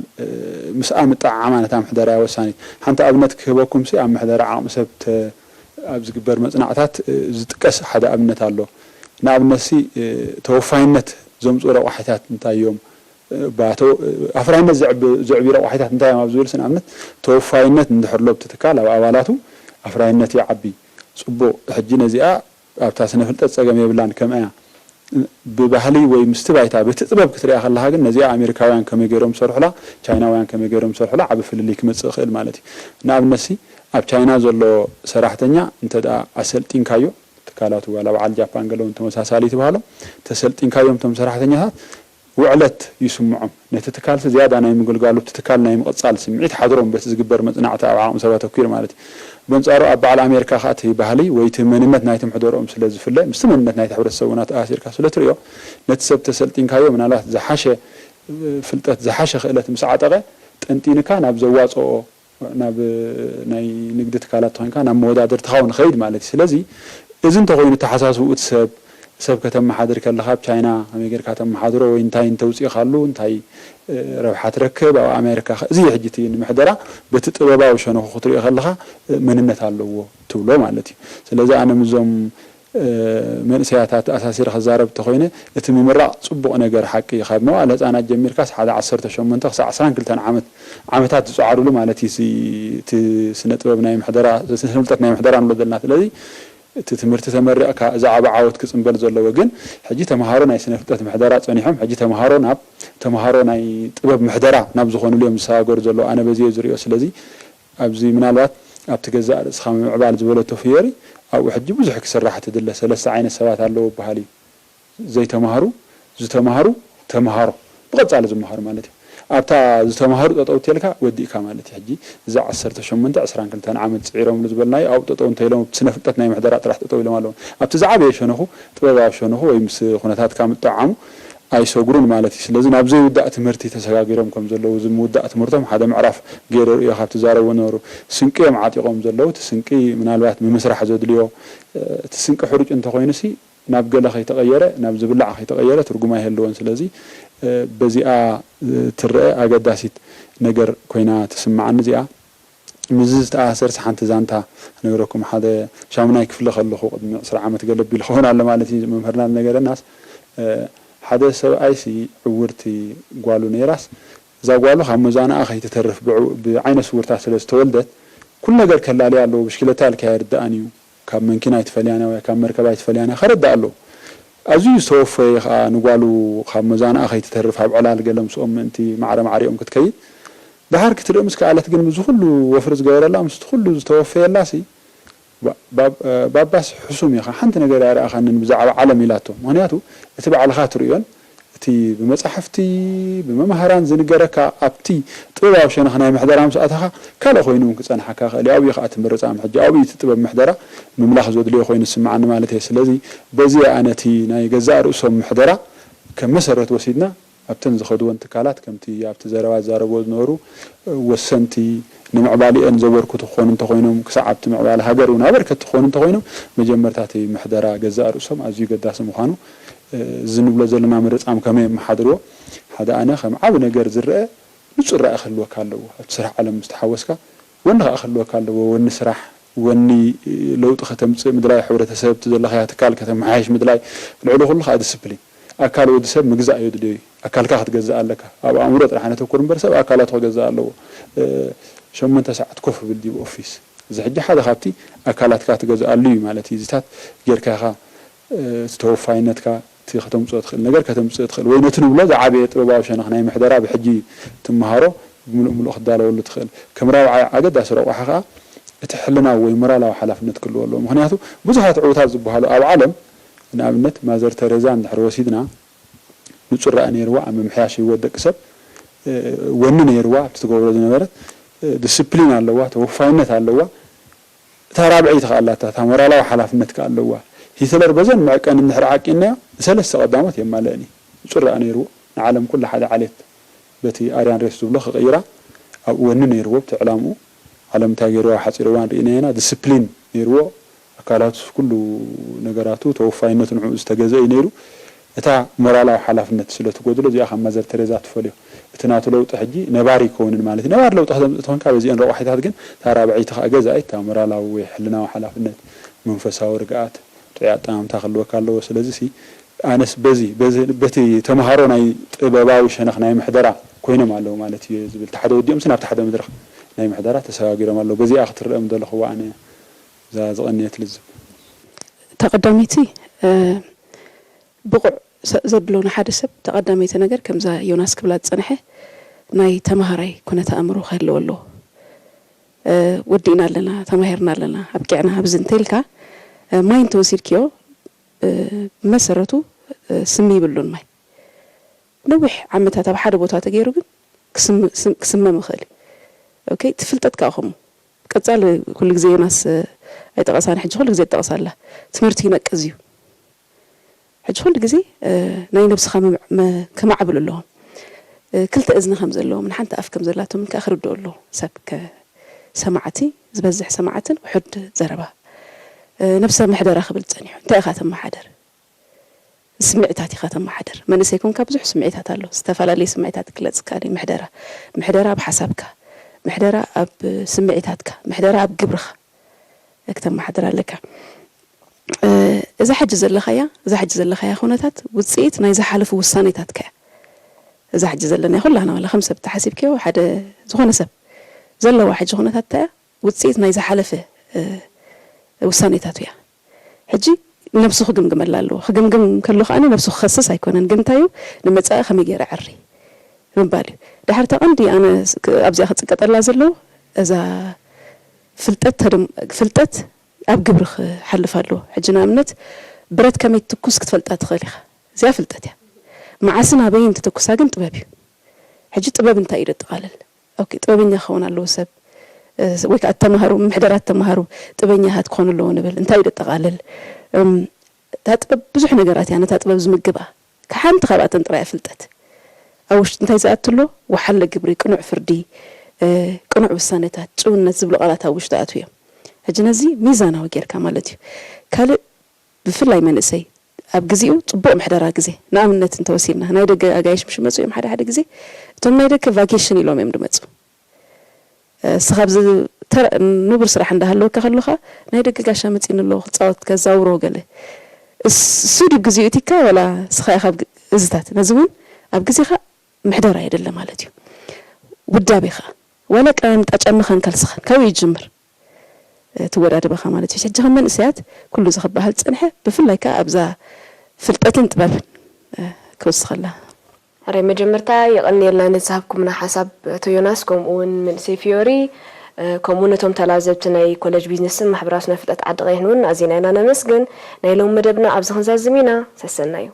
ምስኣ ምጣዓማ ነታ ምሕደራ ወሳኒት ሓንቲ ኣብነት ክህበኩምሲ ኣብ ምሕደራ ዓቕሚ ሰብ ኣብ ዝግበር መፅናዕታት ዝጥቀስ ሓደ ኣብነት ኣሎ ንኣብነትሲ ተወፋይነት ዘምፅኡ ረቑሒታት እንታይ እዮም ኣፍራይነት ዘዕቢ ረቑሒታት እንታይ እዮም ኣብ ዝብል ንኣብነት ተወፋይነት እንድሕር ሎ ብትትካል ኣብ ኣባላቱ ኣፍራይነት ይዓቢ ፅቡቕ ሕጂ ነዚኣ ኣብታ ስነ ፍልጠት ፀገም የብላን ከምያ ብባህሊ ወይ ምስቲ ባይታ በቲ ጥበብ ክትሪኣ ከለኻ ግን ነዚኣ ኣሜሪካውያን ከመይ ገይሮም ሰርሑላ ቻይናውያን ከመይ ገይሮም ሰርሑላ ዓብ ፍልልይ ክመፅእ ይኽእል ማለት እዩ ንኣብነትሲ ኣብ ቻይና ዘሎ ሰራሕተኛ እንተደኣ ኣሰልጢንካዮ ትካላቱ ዋላ በዓል ጃፓን ገለውን ተመሳሳሊ ትባሃሎም ተሰልጢንካዮም ቶም ሰራሕተኛታት ውዕለት ይስምዖም ነቲ ትካልሲ ዝያዳ ናይ ምግልጋሉ ትካል ናይ ምቕፃል ስምዒት ሓድሮም በቲ ዝግበር መፅናዕቲ ኣብ ዓቕሚ ሰብ ኣተኲር ማለት እዩ በንጻሩ ኣብ በዓል ኣሜሪካ ከዓ እቲ ባህሊ ወይ እቲ መንነት ናይቲ ምሕደሮኦም ስለ ዝፍለ ምስቲ መንነት ናይቲ ሕብረተሰብ እውን ኣተኣሲርካ ስለ ትሪኦ ነቲ ሰብ ተሰልጢንካዮ ምናልባት ዝሓሸ ፍልጠት ዝሓሸ ክእለት ምስ ዓጠቐ ጠንጢንካ ናብ ዘዋፅኦ ናብ ናይ ንግዲ ትካላት ኮይንካ ናብ መወዳደርትኻ እውን ኸይድ ማለት እዩ ስለዚ እዚ እንተኾይኑ ተሓሳስብኡ እቲ ሰብ ከተመሓድር ከለኻ ኣብ ቻይና ከመይ ጌርካ ተመሓድሮ ወይ እንታይ እንተውፅኢኻሉ እንታይ ረብሓ ትረክብ ኣብ ኣሜሪካ እዚ ሕጂ እቲ ንምሕደራ በቲ ጥበባዊ ሸነኹ ክትሪኦ ከለኻ መንነት ኣለዎ ትብሎ ማለት እዩ ስለዚ ኣነ ምዞም መንእሰያታት ኣሳሲረ ክዛረብ እንተኾይነ እቲ ምምራቕ ፅቡቕ ነገር ሓቂ ካብ መዋእለ ህፃናት ጀሚርካስ ሓደ 18 ክሳብ 22 ዓመታት ዝፀዓርሉ ማለት እዩ እቲ ስነ ጥበብ ናይ ምሕደራ ስነ ፍልጠት ናይ ምሕደራ ንብሎ ዘለና ስለዚ ትምህርቲ ተመሪቕካ ዛዕባ ዓወት ክጽምበል ዘለዎ ግን ሕጂ ተምሃሮ ናይ ስነ ፍልጠት ምሕደራ ጸኒሖም ሕጂ ተምሃሮ ናብ ተምሃሮ ናይ ጥበብ ምሕደራ ናብ ዝኾኑሉ እዮም ዝሰጋገሩ ዘለዉ ኣነ በዚየ ዝሪኦ ስለዚ ኣብዚ ምናልባት ኣብቲ ገዛእ ርእስኻ ምዕባል ዝበለቶ ፍየሪ ኣብኡ ሕጂ ብዙሕ ክስራሕ ትድለ ሰለስተ ዓይነት ሰባት ኣለዎ በሃል እዩ ዘይተምሃሩ ዝተምሃሩ ተምሃሮ ብቐጻሊ ዝምሃሩ ማለት እዩ ኣብታ ዝተምሃሩ ጠጠው ተልካ ወዲእካ ማለት እዩ ሕጂ እዛ 18 22 ዓመት ጽዒሮም ዝበልናዮ ኣብ ጠጠው እንተኢሎም ስነ ፍልጠት ናይ ምሕደራ ጥራሕ ጠጠው ኢሎም ኣለዉ ኣብቲ ዝዓበየ ሸነኹ ጥበባዊ ሸነኹ ወይ ምስ ኩነታትካ ምጥዓሙ ኣይሰጉሩን ማለት እዩ ስለዚ ናብ ዘይውዳእ ትምህርቲ ተሰጋጊሮም ከም ዘለዉ ዝምውዳእ ትምህርቶም ሓደ ምዕራፍ ገይሩ ርእዮ ካብቲ ዛረቡ ነበሩ ስንቂ እዮም ዓጢቖም ዘለዉ እቲ ስንቂ ምናልባት ብምስራሕ ዘድልዮ እቲ ስንቂ ሕሩጭ እንተኮይኑሲ ናብ ገለ ከይተቐየረ ናብ ዝብላዕ ከይተቐየረ ትርጉም ኣይህልዎን ስለዚ በዚኣ ትርአ ኣገዳሲት ነገር ኮይና ትስማዓኒ እዚኣ ምዝ ዝተኣሰርስ ሓንቲ ዛንታ ነገረኩም ሓደ ሻሙናይ ክፍለ ከለኹ ቅድሚ 10 ዓመት ገለቢል ክኸውን ኣለ ማለት እዩ መምህርና ነገረናስ ሓደ ሰብኣይሲ ዕውርቲ ጓሉ ነይራስ እዛ ጓሉ ካብ መዛናኣ ከይትተርፍ ብዓይነ ስውርታ ስለ ዝተወልደት ኩል ነገር ከላልያ ኣለዎ ብሽክለታ ልካየድ ደኣን እዩ ካብ መንኪና ይትፈልያና ወይ ካብ መርከባ ይትፈልያና ከረዳእ ኣለዎ ኣዝዩ ዝተወፈየ ከዓ ንጓሉ ካብ መዛናኣ ከይትተርፍ ኣብ ዕላል ገለ ምስኦም ምእንቲ ማዕረ ማዕሪኦም ክትከይድ ድሓር ክትሪኦ ምስ ከኣለት ግን ምስ ኩሉ ወፍሪ ዝገበረላ ምስ ኩሉ ዝተወፈየላሲ ባባስ ሕሱም ኢኻ ሓንቲ ነገር ያርኣኻንን ብዛዕባ ዓለም ኢላቶ ምክንያቱ እቲ ባዕልኻ ትሪኦን እቲ ብመጻሕፍቲ ብመምሃራን ዝንገረካ ኣብቲ ጥበባዊ ሸነኽ ናይ ምሕደራ ምስኣተኻ ካልእ ኮይኑ ክጸንሐካ ክእል እዩ ኣብኡ ከዓ ትምረፃ ሕጂ ኣብኡ እቲ ጥበብ ምሕደራ ምምላኽ ዘድልዮ ኮይኑ ዝስምዓኒ ማለት እየ ስለዚ በዚ ኣነቲ ናይ ገዛእ ርእሶም ምሕደራ ከም መሰረት ወሲድና ኣብተን ዝኸድወን ትካላት ከምቲ ኣብቲ ዘረባ ዝዛረቦ ዝነበሩ ወሰንቲ ንምዕባሊአን ዘበርክቱ ክኾኑ እንተኮይኖም ክሳብ ኣብቲ ምዕባሊ ሃገር እውን ኣበርከት ክኾኑ እንተኮይኖም መጀመርታት ምሕደራ ገዛእ ርእሶም ኣዝዩ ገዳሲ ምዃኑ ዝንብሎ ዘለና መረፃም ከመይ የመሓድርዎ ሓደ ኣነ ከም ዓብ ነገር ዝርአ ንጹር ራእይ ክህልወካ ኣለዎ ኣብቲ ስራሕ ዓለም ምስተሓወስካ ወኒ ከዓ ክህልወካ ኣለዎ ወኒ ስራሕ ወኒ ለውጢ ከተምፅእ ምድላይ ሕብረተሰብ እቲ ዘለኻያ ትካል ከተመሓየሽ ምድላይ ልዕሊ ኩሉ ከዓ ዲስፕሊን ኣካል ወዲ ሰብ ምግዛእ የድልዮ እዩ ኣካልካ ክትገዛእ ኣለካ ኣብ ኣእምሮ ጥራሕ ነተኩር እምበር ሰብ ኣካላቱ ክገዛእ ኣለዎ 8 ሰዓት ኮፍ ብል ዲብ ኦፊስ እዚ ሕጂ ሓደ ካብቲ ኣካላትካ ትገዛኣሉ እዩ ማለት እዩ እዚታት ጌርካ ኢኻ ዝተወፋይነትካ እቲ ከተምፅኦ ትኽእል ነገር ከተምፅእ ትኽእል ወይ ነቲ ንብሎ ዝዓበየ ጥበባዊ ሸነኽ ናይ ምሕደራ ብሕጂ ትመሃሮ ብምሉእ ምሉእ ክዳለወሉ ትኽእል ከም ራብዓይ ኣገዳሲ ረቑሓ ከዓ እቲ ሕልናዊ ወይ ሞራላዊ ሓላፍነት ክህልዎ ኣለዎ ምክንያቱ ብዙሓት ዕዉታት ዝበሃሉ ኣብ ዓለም ንኣብነት ማዘር ተሬዛ እንድሕር ወሲድና ንጹር ራእይ ነይርዋ ኣብ ምምሕያሽ ህይወት ደቂ ሰብ ወኒ ነይርዋ ኣብቲ ትገብሮ ዝነበረት ዲስፕሊን ኣለዋ ተወፋይነት ኣለዋ እታ ራብዒት ከዓ ኣላታ እታ ሞራላዊ ሓላፍነት ከዓ ኣለዋ ሂትለር በዘን መዕቀን እንድሕር ዓቂናዮ ንሰለስተ ቀዳሞት የማልአኒ ንጹር ራእይ ነይርዎ ንዓለም ኩሉ ሓደ ዓሌት በቲ ኣርያን ሬስ ዝብሎ ክቕይራ ኣብኡ ወኒ ነይርዎ ብቲ ዕላምኡ ዓለም እንታይ ገይርዋ ሓፂር እዋን ርኢና ኢና ዲስፕሊን ነይርዎ ኣካላቱ ኩሉ ነገራቱ ተወፋይነቱ ንዕኡ ዝተገዘአ ነይሩ እታ ሞራላዊ ሓላፍነት ስለ ትጎድሎ እዚኣ ካብ ማዘር ተሬዛ ትፈልዮ እቲ ናቱ ለውጢ ሕጂ ነባሪ ይከውንን ማለት እዩ ነባር ለውጢ ከተምፅእ ትኾንካ በዚአን ረቑሒታት ግን እታ ራብዒቲ ከዓ ገዛኢት እታ ሞራላዊ ወይ ሕልናዊ ሓላፍነት መንፈሳዊ ርግኣት ጥዑይ ኣጠማምታ ክህልወካ ኣለዎ ስለዚ ሲ ኣነስ በቲ ተምሃሮ ናይ ጥበባዊ ሸነኽ ናይ ምሕደራ ኮይኖም ኣለዉ ማለት እዩ ዝብል ተሓደ ወዲኦም ናብቲ ሓደ መድረኽ ናይ ምሕደራ ተሰጋጊሮም ኣለዉ በዚኣ ክትርአም ዘለኹዋ ኣነ እዛ ዝቐንየት ልዝብ ተቐዳሚቲ ብቑዕ ዘድለውና ሓደ ሰብ ተቐዳሚቲ ነገር ከምዛ ዮናስ ክብላ ዝፀንሐ ናይ ተምሃራይ ኩነታ ኣእምሮ ክህልዎ ኣለዎ ወዲእና ኣለና ተማሂርና ኣለና ኣብቂዕና ኣብዚ እንተኢልካ ማይ እንተወሲድክዮ ብመሰረቱ ስሚ ይብሉን ማይ ነዊሕ ዓመታት ኣብ ሓደ ቦታ ተገይሩ ግን ክስመም ይኽእል ኦኬ ትፍልጠትካ ኢኹም ቀጻሊ ኩሉ ግዜ ዮናስ ኣይጠቐሳኒ ሕጂ ኩሉ ግዜ ትጠቐሳላ ትምህርቲ ይነቅዝ እዩ ሕጂ ኩሉ ግዜ ናይ ነብስኻ ከማዕብሉ ኣለዎም ክልተ እዝኒ ከም ዘለዎም ንሓንቲ ኣፍ ከም ዘላቶም ከዓ ክርድኡ ኣለዎ ሰብ ከሰማዕቲ ዝበዝሕ ሰማዕትን ውሕድ ዘረባ ነብሰ ምሕደራ ክብል ፀኒሑ እንታይ ኢኻ ተመሓደር ስምዒታት ኢኻ ተመሓደር መንእሰይ ኮንካ ብዙሕ ስምዒታት ኣሎ ዝተፈላለዩ ስምዒታት ክግለፅካ ምሕደራ ኣብ ሓሳብካ ምሕደራ ኣብ ስምዒታትካ ምሕደራ ኣብ ግብርኻ ክተመሓደር ኣለካ እዛ ሕጂ ዘለኻያ ኩነታት ውፅኢት ናይ ዝሓለፉ ውሳኔታትካ እዛ ሕጂ ዘለና ኩላና ዋላ ከም ሰብ ተሓሲብክዮ ሓደ ዝኾነ ሰብ ዘለዋ ሕጂ ኩነታት እንታይ ውፅኢት ናይ ዝሓለፈ ውሳኔታት እያ حجي نفسه خجمجم اللالو خجمجم كله أنا نفسه خصص هيكون نجمتايو نمتسأ خميجي عري من بالي ده حتى عندي أنا أبزي أخذ قطر لازلو إذا فلتت أبجبرخ حلفالو حجنا أمنت برد كم يتكوس كتفلتات خليخة زي فلتت يا مع سنا بين تتكوس هاجن طبابي حجي طباب انت إيد تقالل أوكي طبابين يخون الله سب ويك التمهرو محدرات التمهرو طبابين هتكون الله نبل انت إيد تقالل تطبب بزح نجارات يعني تطبب زمجبة كحنت خبأت انطرع فلتت أوش انت إذا له وحل جبري قنوع فردي قنوع بالسنتات شو نزل قلات أوش تأتويا هجنازي ميزانه وغير كمالتي كال بفلاي منسي أبجزيو طبق محدرة جزي نعملنا تنتوسينا نايدك أجايش مش مسوي محد جزي تون نايدك فاكيشن يلوم يمدو متسو سخابز ترى نبر صراحة عندها اللو كخلوخا نايدك جاشا متين اللو تصوت كزاورو قاله السودي بجزيو تيكا ولا سخاي خاب إزتات نزون أبجزيخا محدرة يدل مالتيو ودابيخا ولا كان تأجمع خان كالسخان كوي جمر تورد بخا مالتي شجعهم من سيات كله زخب بهالتصنحة بفلا كا أبزا فلتأتن طباب كوس خلا رأي مجمرتا يغني لنا نذهبكم من حسب تويوناسكم ون من سيفيوري كومونتهم تلازبتنا كولج بيزنس محبراسنا فتات عد غيهنون أزينا نمسجن نايلهم مدبنا أبزخن زازمينا سسنايو